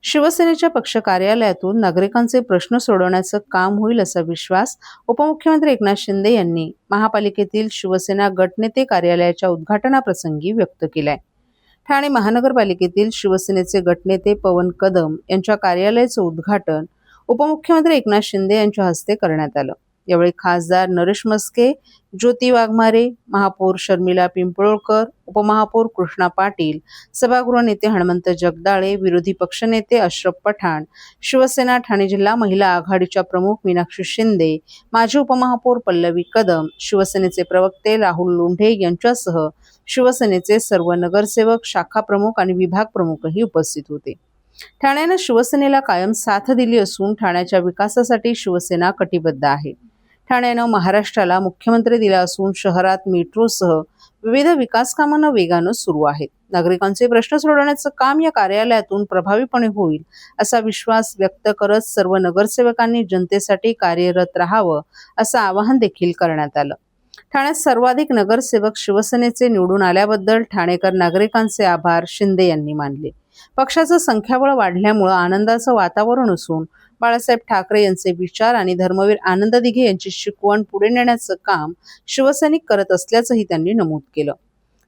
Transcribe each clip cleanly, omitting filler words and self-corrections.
शिवसेनेच्या पक्ष कार्यालयातून नागरिकांचे प्रश्न सोडवण्याचं काम होईल असा विश्वास उपमुख्यमंत्री एकनाथ शिंदे यांनी महापालिकेतील शिवसेना गटनेते कार्यालयाच्या उद्घाटनाप्रसंगी व्यक्त केलाय. ठाणे महानगरपालिकेतील शिवसेनेचे गटनेते पवन कदम यांच्या कार्यालयाचं उद्घाटन उपमुख्यमंत्री एकनाथ शिंदे यांच्या हस्ते करण्यात आलं. यावेळी खासदार नरेश मस्के, ज्योती वाघमारे, महापौर शर्मिला पिंपळकर, उपमहापौर कृष्णा पाटील, सभागृह नेते हनुमंत जगदाळे, विरोधी पक्षनेते अशरफ पठाण, शिवसेना ठाणे जिल्हा महिला आघाडीच्या प्रमुख मीनाक्षी शिंदे, माजी उपमहापौर पल्लवी कदम, शिवसेनेचे प्रवक्ते राहुल लोंढे यांच्यासह शिवसेनेचे सर्व नगरसेवक, शाखा प्रमुख आणि विभाग प्रमुखही उपस्थित होते. ठाण्यानं शिवसेनेला कायम साथ दिली असून ठाण्याच्या विकासासाठी शिवसेना कटिबद्ध आहे. ठाण्यानं महाराष्ट्राला मुख्यमंत्री दिला असून शहरात मेट्रोसह विविध विकास कामांना वेगानं सुरू आहेत. नागरिकांचे प्रश्न सोडवण्याचं काम या कार्यालयातून प्रभावीपणे होईल असा विश्वास व्यक्त करत सर्व नगरसेवकांनी जनतेसाठी कार्यरत राहावं असं आवाहन देखील करण्यात आलं. ठाण्यात सर्वाधिक नगरसेवक शिवसेनेचे निवडून आल्याबद्दल ठाणेकर नागरिकांचे आभार शिंदे यांनी मानले. पक्षाचं संख्याबळ वाढल्यामुळे आनंदाचं वातावरण असून बाळासाहेब ठाकरे यांचे विचार आणि धर्मवीर आनंद दिघे यांची शिकवण पुढे नेण्याचं काम शिवसैनिक करत असल्याचंही त्यांनी नमूद केलं.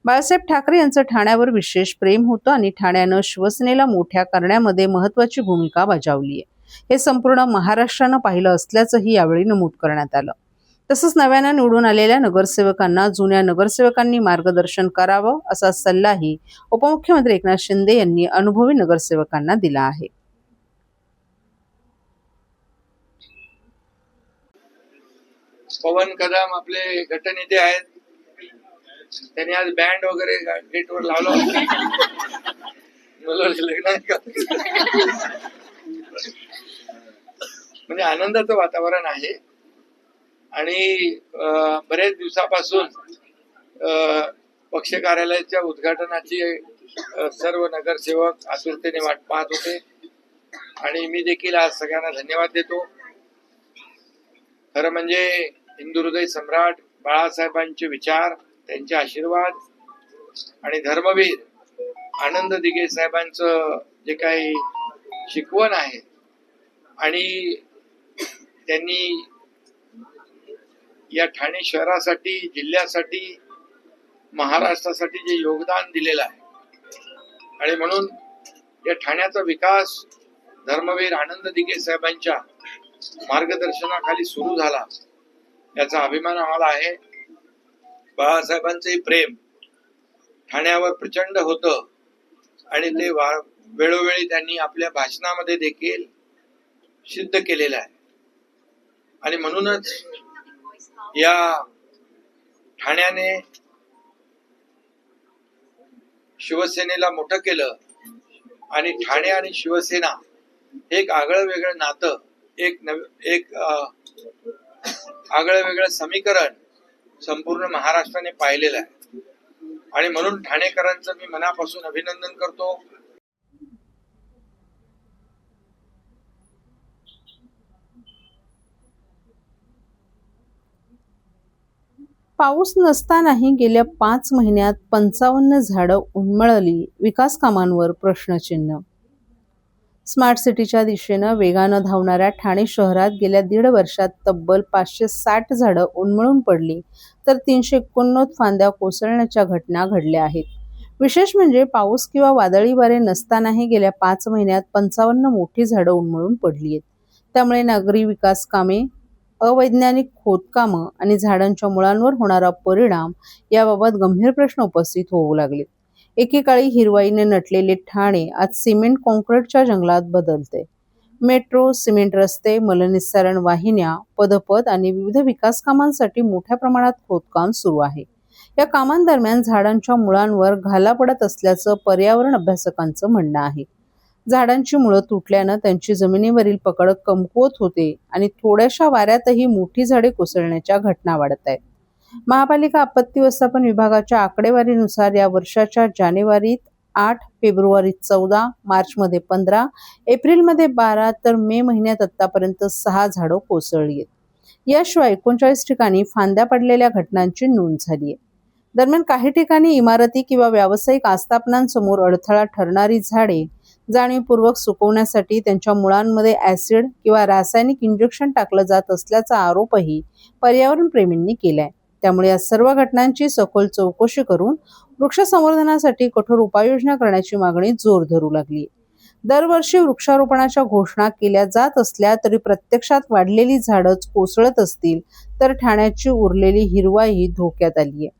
बाळासाहेब ठाकरे यांचं ठाण्यावर विशेष प्रेम होतं आणि ठाण्यानं शिवसेनेला मोठ्या करण्यामध्ये महत्त्वाची भूमिका बजावली आहे. हे संपूर्ण महाराष्ट्रानं पाहिलं असल्याचंही यावेळी नमूद करण्यात आलं. तसंच नव्यानं निवडून आलेल्या नगरसेवकांना जुन्या नगरसेवकांनी मार्गदर्शन करावं असा सल्लाही उपमुख्यमंत्री एकनाथ शिंदे यांनी अनुभवी नगरसेवकांना दिला आहे. पवन कदम आपले गटनेते आहेत. त्यांनी आज बँड वगैरे गेटवर लावला. म्हणजे आनंदाचं वातावरण आहे आणि बरेच दिवसापासून पक्ष कार्यालयाच्या उद्घाटनाची सर्व नगरसेवक आतुरतेने वाट पाहत होते आणि मी देखील आज सगळ्यांना धन्यवाद देतो. खरं म्हणजे हिंदू हृदय सम्राट बाळासाहेबांचे विचार, त्यांचे आशीर्वाद आणि धर्मवीर आनंद दिघे साहेबांचं जे काही शिकवण आहे आणि त्यांनी या ठाणे शहरासाठी, जिल्ह्यासाठी, महाराष्ट्रासाठी जे योगदान दिलेलं आहे आणि म्हणून या ठाण्याचा विकास धर्मवीर आनंद दिघे साहेबांच्या मार्गदर्शनाखाली सुरू झाला, याचा अभिमान आम्हाला आहे. बाळासाहेबांचंही प्रेम ठाण्यावर प्रचंड होतं आणि ते वेळोवेळी त्यांनी आपल्या भाषणामध्ये देखील सिद्ध केलेलं आहे आणि म्हणूनच या ठाण्याने शिवसेनेला मोठं केलं आणि ठाणे आणि शिवसेना एक आगळं वेगळं नातं, एक आगळं वेगळं समीकरण संपूर्ण महाराष्ट्राने पाहिलेलं आहे आणि म्हणून ठाणेकरांचं मी मनापासून अभिनंदन करतो. पाऊस नसतानाही गेल्या 5 महिन्यात 55 झाडं उन्मळली, विकास कामांवर प्रश्नचिन्ह. स्मार्ट सिटीच्या दिशेनं वेगानं धावणाऱ्या ठाणे शहरात गेल्या 1.5 वर्षात तब्बल 560 झाडं उन्मळून पडली तर 389 फांद्या कोसळण्याच्या घटना घडल्या आहेत. विशेष म्हणजे पाऊस किंवा वादळी वारे नसतानाही गेल्या 5 महिन्यात 55 मोठी झाडं उन्मळून पडली आहेत. त्यामुळे नागरी विकास कामे, अवैज्ञानिक खोदकामं आणि झाडांच्या मुळांवर होणारा परिणाम याबाबत गंभीर प्रश्न उपस्थित होऊ लागले. एकेकाळी हिरवाईने नटलेले ठाणे आज सिमेंट कॉन्क्रीटच्या जंगलात बदलते. मेट्रो, सिमेंट रस्ते, मलनिस्सारण वाहिन्या, पदपथ आणि विविध विकास कामांसाठी मोठ्या प्रमाणात खोदकाम सुरू आहे. या कामांदरम्यान झाडांच्या मुळांवर घाला पडत असल्याचं पर्यावरण अभ्यासकांचं म्हणणं आहे. झाडांची मुळं तुटल्यानं त्यांची जमिनीवरील पकड कमकुवत होते आणि थोड्याशा वाऱ्यातही मोठी झाडे कोसळण्याच्या घटना वाढत आहेत. महापालिका आपत्ती व्यवस्थापन विभागाच्या आकडेवारीनुसार या वर्षाच्या जानेवारीत 8, फेब्रुवारीत 14, मार्चमध्ये 15, एप्रिलमध्ये 12 तर मे महिन्यात आतापर्यंत 6 झाडं कोसळली आहेत. याशिवाय 39 ठिकाणी फांद्या पडलेल्या घटनांची नोंद झाली आहे. दरम्यान काही ठिकाणी इमारती किंवा व्यावसायिक आस्थापनांसमोर अडथळा ठरणारी झाडे जाणीवपूर्वक सुकवण्यासाठी त्यांच्या मुळांमध्ये ॲसिड किंवा रासायनिक इंजेक्शन टाकलं जात असल्याचा आरोपही पर्यावरण प्रेमींनी केलाय. त्यामुळे या सर्व घटनांची सखोल चौकशी करून वृक्ष संवर्धनासाठी कठोर उपाययोजना करण्याची मागणी जोर धरू लागली. दरवर्षी वृक्षारोपणाच्या घोषणा केल्या जात असल्या तरी प्रत्यक्षात वाढलेली झाडच कोसळत असतील तर ठाण्याची उरलेली हिरवाई धोक्यात आली आहे.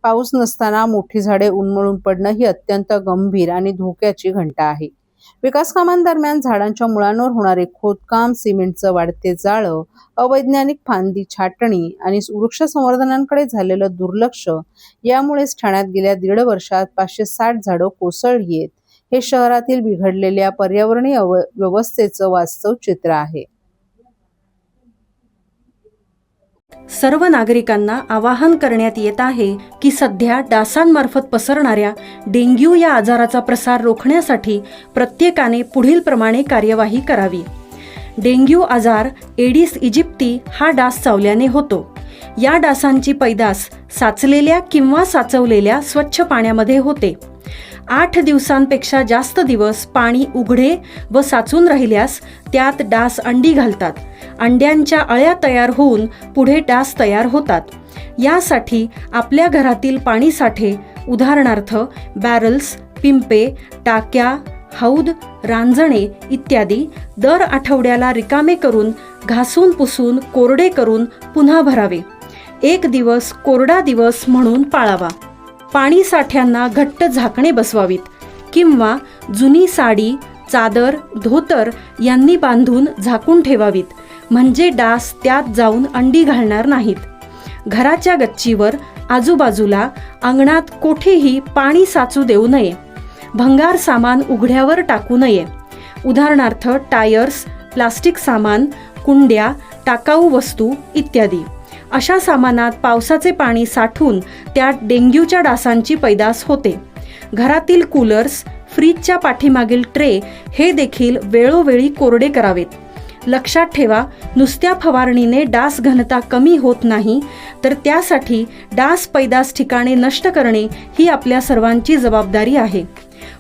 पाऊस नसताना मोठी झाडे उन्मळून पडणं ही अत्यंत गंभीर आणि धोक्याची घंटा आहे. विकास कामांदरम्यान झाडांच्या मुळांवर होणारे खोदकाम, सिमेंटचं वाढते जाळं, अवैज्ञानिक फांदी छाटणी आणि वृक्ष संवर्धनाकडे झालेलं दुर्लक्ष यामुळेच ठाण्यात गेल्या 1.5 वर्षात 560 झाडं कोसळली आहेत. हे शहरातील बिघडलेल्या पर्यावरणीय व्यवस्थेचं वास्तव चित्र आहे. सर्व नागरिकांना आवाहन करण्यात येत आहे की सध्या डासांमार्फत पसरणाऱ्या डेंग्यू या आजाराचा प्रसार रोखण्यासाठी प्रत्येकाने पुढील प्रमाणे कार्यवाही करावी. डेंग्यू आजार एडिस इजिप्ती हा डास चावल्याने होतो. या डासांची पैदास साचलेल्या किंवा साचवलेल्या स्वच्छ पाण्यामध्ये होते. 8 दिवसांपेक्षा जास्त दिवस पाणी उघडे व साचून राहिल्यास त्यात डास अंडी घालतात. अंड्यांच्या अळ्या तयार होऊन पुढे डास तयार होतात. यासाठी आपल्या घरातील पाणीसाठे उदाहरणार्थ बॅरल्स, पिंपे, टाक्या, हौद, रांजणे इत्यादी दर आठवड्याला रिकामे करून घासून पुसून कोरडे करून पुन्हा भरावे. 1 दिवस कोरडा दिवस म्हणून पाळावा. पाणी साठ्यांना घट्ट झाकणे बसवावीत किंवा जुनी साडी, चादर, धोतर यांनी बांधून झाकून ठेवावीत, म्हणजे डास त्यात जाऊन अंडी घालणार नाहीत. घराच्या गच्चीवर, आजूबाजूला, अंगणात कोठेही पाणी साचू देऊ नये. भंगार सामान उघड्यावर टाकू नये. उदाहरणार्थ टायर्स, प्लास्टिक सामान, कुंड्या, टाकाऊ वस्तू इत्यादी. अशा सामानात पावसाचे पाणी साठून त्यात डेंग्यूच्या डासांची पैदास होते. घरातील कूलर्स, फ्रीजच्या पाठीमागील ट्रे हे देखील वेळोवेळी कोरडे करावेत. लक्षात ठेवा, नुसत्या फवारणीने डास घनता कमी होत नाही, तर त्यासाठी डास पैदास ठिकाणे नष्ट करणे ही आपल्या सर्वांची जबाबदारी आहे.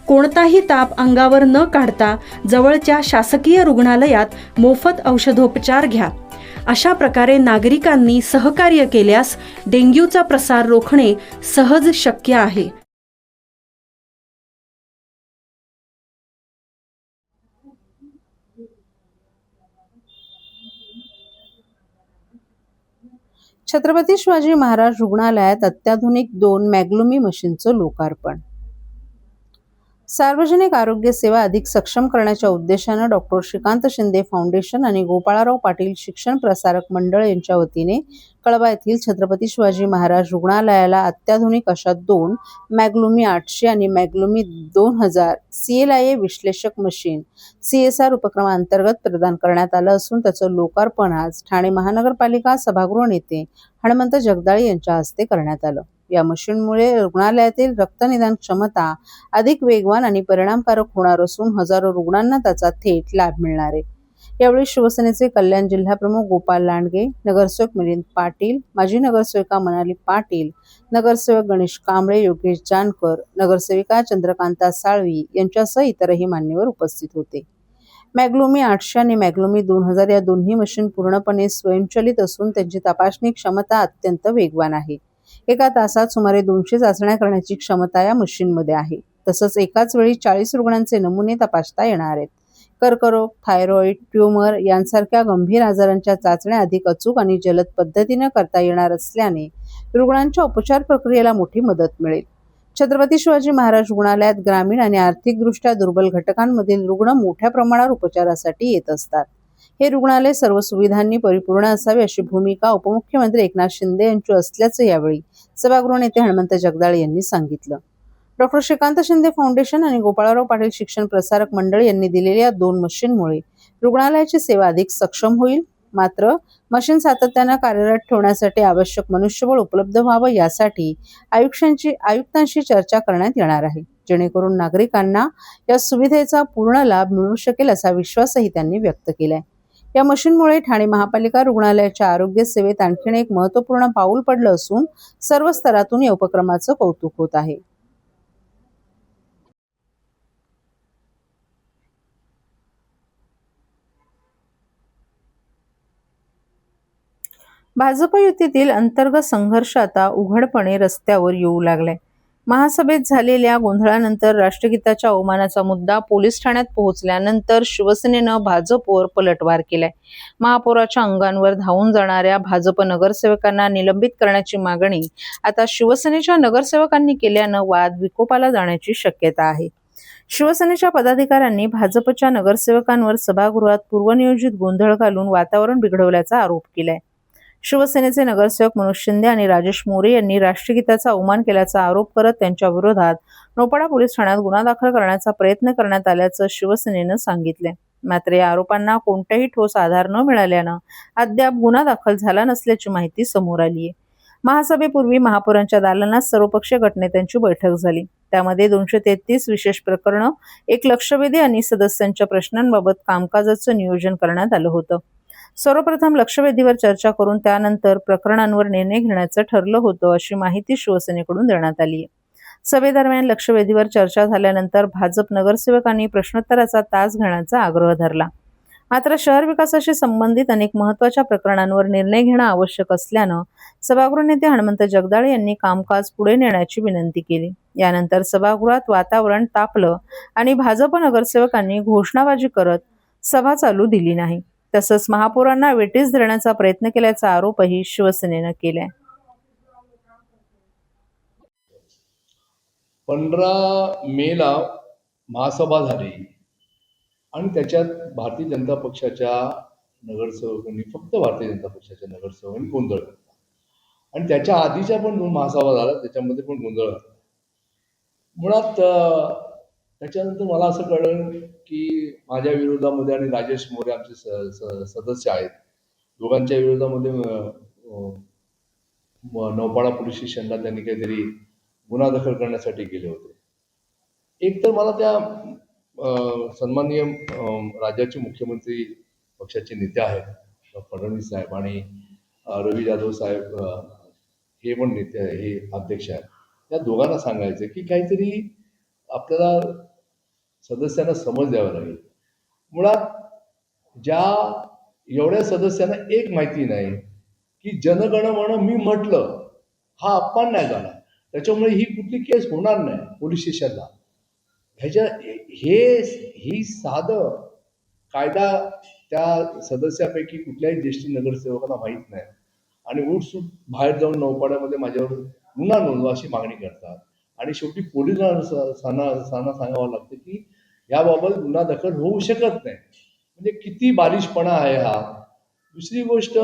कोणताही ताप अंगावर न काढता जवळच्या शासकीय रुग्णालयात मोफत औषधोपचार घ्या. अशा प्रकारे नागरिकांनी सहकार्य केल्यास डेंग्यूचा प्रसार रोखणे सहज शक्य आहे. छत्रपती शिवाजी महाराज रुग्णालयात अत्याधुनिक 2 मॅग्लुमी मशीनचं लोकार्पण. सार्वजनिक आरोग्य सेवा अधिक सक्षम करण्याच्या उद्देशानं डॉक्टर श्रीकांत शिंदे फाउंडेशन आणि गोपाळराव पाटील शिक्षण प्रसारक मंडळ यांच्या वतीने कळवा येथील छत्रपती शिवाजी महाराज रुग्णालयाला अत्याधुनिक अशा 2 मॅग्लुमी 800 आणि मॅग्लुमी 2000 CLIA विश्लेषक मशीन CSR उपक्रमांतर्गत प्रदान करण्यात आलं असून त्याचं लोकार्पण आज ठाणे महानगरपालिका सभागृह नेते हणमंत जगदाळे यांच्या हस्ते करण्यात आलं. या मशीनमुळे रुग्णालयातील रक्तनिदान क्षमता अधिक वेगवान आणि परिणामकारक होणार असून हजारो रुग्णांना त्याचा थेट लाभ मिळणार आहे. यावेळी शिवसेनेचे कल्याण जिल्हाप्रमुख गोपाल लांडगे, नगरसेवक मिलिंद पाटील, माजी नगरसेविका मनाली पाटील, नगरसेवक गणेश कांबळे, योगेश जानकर, नगरसेविका चंद्रकांता साळवी यांच्यासह इतरही मान्यवर उपस्थित होते. मॅग्लुमी 800 आणि मॅग्लुमी 2000 या दोन्ही मशीन पूर्णपणे स्वयंचलित असून त्यांची तपासणी क्षमता अत्यंत वेगवान आहे. एका तासात सुमारे 200 चाचण्या करण्याची क्षमता या मशीनमध्ये आहे. तसंच एकाच वेळी 40 रुग्णांचे नमुने तपासता येणार आहेत. कर्करोग, थायरॉइड, ट्यूमर यांसारख्या गंभीर आजारांच्या चाचण्या अधिक अचूक आणि जलद पद्धतीने करता येणार असल्याने रुग्णांच्या उपचार प्रक्रियेला मोठी मदत मिळेल. छत्रपती शिवाजी महाराज रुग्णालयात ग्रामीण आणि आर्थिकदृष्ट्या दुर्बल घटकांमधील रुग्ण मोठ्या प्रमाणावर उपचारासाठी येत असतात. हे रुग्णालय सर्व सुविधांनी परिपूर्ण असावे अशी भूमिका उपमुख्यमंत्री एकनाथ शिंदे यांची असल्याचं यावेळी सभागृह नेते हणमंत जगदाळे यांनी सांगितलं. डॉक्टर श्रीकांत शिंदे फाउंडेशन आणि गोपाळराव पाटील शिक्षण प्रसारक मंडळ यांनी दिलेल्या 2 मशीनमुळे रुग्णालयाची सेवा अधिक सक्षम होईल. मात्र मशीन सातत्यानं कार्यरत ठेवण्यासाठी आवश्यक मनुष्यबळ उपलब्ध व्हावं यासाठी आयुक्तांशी चर्चा करण्यात येणार आहे, जेणेकरून नागरिकांना या सुविधेचा पूर्ण लाभ मिळू शकेल असा विश्वासही त्यांनी व्यक्त केलाय. या मशीनमुळे ठाणे महापालिका रुग्णालयाच्या आरोग्य सेवेत आणखीन एक महत्त्वपूर्ण पाऊल पडलं असून सर्व स्तरातून या उपक्रमाचं कौतुक होत आहे. भाजप युतीतील अंतर्गत संघर्ष आता उघडपणे रस्त्यावर येऊ लागलाय. महासभेत झालेल्या गोंधळानंतर राष्ट्रगीताच्या अवमानाचा मुद्दा पोलीस ठाण्यात पोहोचल्यानंतर शिवसेनेनं भाजपवर पलटवार केलाय. महापौराच्या अंगांवर धावून जाणाऱ्या भाजप नगरसेवकांना निलंबित करण्याची मागणी आता शिवसेनेच्या नगरसेवकांनी केल्यानं वाद विकोपाला जाण्याची शक्यता आहे. शिवसेनेच्या पदाधिकाऱ्यांनी भाजपच्या नगरसेवकांवर सभागृहात पूर्वनियोजित गोंधळ घालून वातावरण बिघडवल्याचा आरोप केलाय. शिवसेनेचे नगरसेवक मनोज शिंदे आणि राजेश मोरे यांनी राष्ट्रगीताचा अवमान केल्याचा आरोप करत त्यांच्या विरोधात नौपाडा पोलीस ठाण्यात गुन्हा दाखल करण्याचा प्रयत्न करण्यात आल्याचं शिवसेनेनं सांगितलंय. मात्र या आरोपांना कोणताही ठोस आधार न मिळाल्यानं अद्याप गुन्हा दाखल झाला नसल्याची माहिती समोर आली आहे. महासभेपूर्वी महापौरांच्या दालनात सर्वपक्षीय गटनेत्यांची बैठक झाली. त्यामध्ये 233 विशेष प्रकरणं, एक लक्षवेधी आणि सदस्यांच्या प्रश्नांबाबत कामकाजाचं नियोजन करण्यात आलं होतं. सर्वप्रथम लक्षवेधीवर चर्चा करून त्यानंतर प्रकरणांवर निर्णय घेण्याचं ठरलं होतं, अशी माहिती शिवसेनेकडून देण्यात आली आहे. सभेदरम्यान लक्षवेधीवर चर्चा झाल्यानंतर भाजप नगरसेवकांनी प्रश्नोत्तराचा तास घेण्याचा आग्रह धरला. मात्र शहर विकासाशी संबंधित अनेक महत्त्वाच्या प्रकरणांवर निर्णय घेणं आवश्यक असल्यानं सभागृह नेते हनुमंत जगदाळे यांनी कामकाज पुढे नेण्याची विनंती केली. यानंतर सभागृहात वातावरण तापलं आणि भाजप नगरसेवकांनी घोषणाबाजी करत सभा चालू दिली नाही. तसंच महापौरांना वेठीस धरण्याचा प्रयत्न केल्याचा आरोपही शिवसेनेनं केलाय. 15 मेला महासभा झाली आणि त्याच्यात भारतीय जनता पक्षाच्या नगरसेवकांनी, फक्त भारतीय जनता पक्षाच्या नगरसेवकांनी गोंधळ घातला आणि त्याच्या आधीच्या पण 2 महासभा झाल्या, त्याच्यामध्ये पण गोंधळ घातला. मुळात त्याच्यानंतर मला असं कळलं की माझ्या विरोधामध्ये आणि राजेश मोरे आमचे सदस्य आहेत, दोघांच्या विरोधामध्ये नौपाडा पोलीस स्टेशनला त्यांनी काहीतरी गुन्हा दाखल करण्यासाठी गेले होते. एक तर मला त्या सन्माननीय राज्याचे मुख्यमंत्री पक्षाचे नेते आहेत फडणवीस साहेब आणि रवी जाधव साहेब, हे पण नेते आहे, हे अध्यक्ष आहेत, त्या दोघांना सांगायचं की काहीतरी आपल्याला सदस्यांना समज द्यावा लागेल. मुळात ज्या एवढ्या सदस्यांना एक माहिती नाही की जनगणमन मी म्हटलं हा अपमान नाही झाला, त्याच्यामुळे ही कुठली केस होणार नाही पोलीस स्टेशनला. ही साधं कायदा त्या सदस्यापैकी कुठल्याही ज्येष्ठ नगरसेवकांना माहीत नाही आणि उठसूट बाहेर जाऊन नौपाड्यामध्ये माझ्यावर गुन्हा नोंदवा अशी मागणी करतात आणि शेवटी पोलिसांना सांगावं लागतं की याबाबत गुन्हा दाखल होऊ शकत नाही. म्हणजे किती बालिशपणा आहे हा. दुसरी गोष्ट,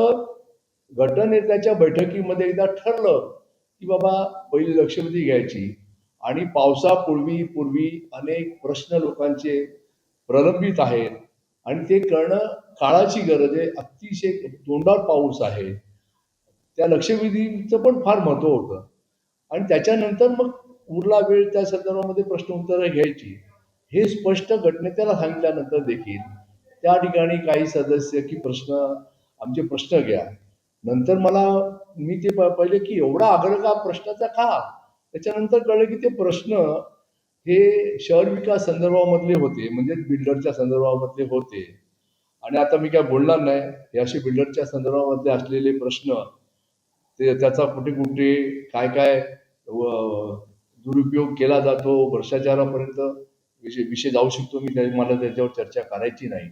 गटनेत्याच्या बैठकीमध्ये एकदा ठरलं की बाबा पहिली लक्षवेधी घ्यायची आणि पावसापूर्वी अनेक प्रश्न लोकांचे प्रलंबित आहेत आणि ते करणं काळाची गरज आहे. अतिशय तोंडावर पाऊस आहे, त्या लक्षवेधीचं पण फार महत्त्व होतं आणि त्याच्यानंतर मग उरला वेळ त्या संदर्भामध्ये प्रश्नोत्तरं घ्यायची. हे स्पष्ट गटनेत्याला सांगितल्यानंतर देखील त्या ठिकाणी काही सदस्य की आमचे प्रश्न घ्या. नंतर मी ते पहिले की एवढा आग्रह का प्रश्नाचा का, त्याच्यानंतर कळलं की ते प्रश्न हे शहर विकास संदर्भामधले होते, म्हणजे बिल्डरच्या संदर्भामधले होते. आणि आता मी काय बोलणार नाही, हे असे बिल्डरच्या संदर्भामध्ये असलेले प्रश्न, त्याचा कुठे कुठे काय काय दुरुपयोग केला जातो, भ्रष्टाचारापर्यंत विषय जाऊ शकतो. मला त्याच्यावर चर्चा करायची नाही.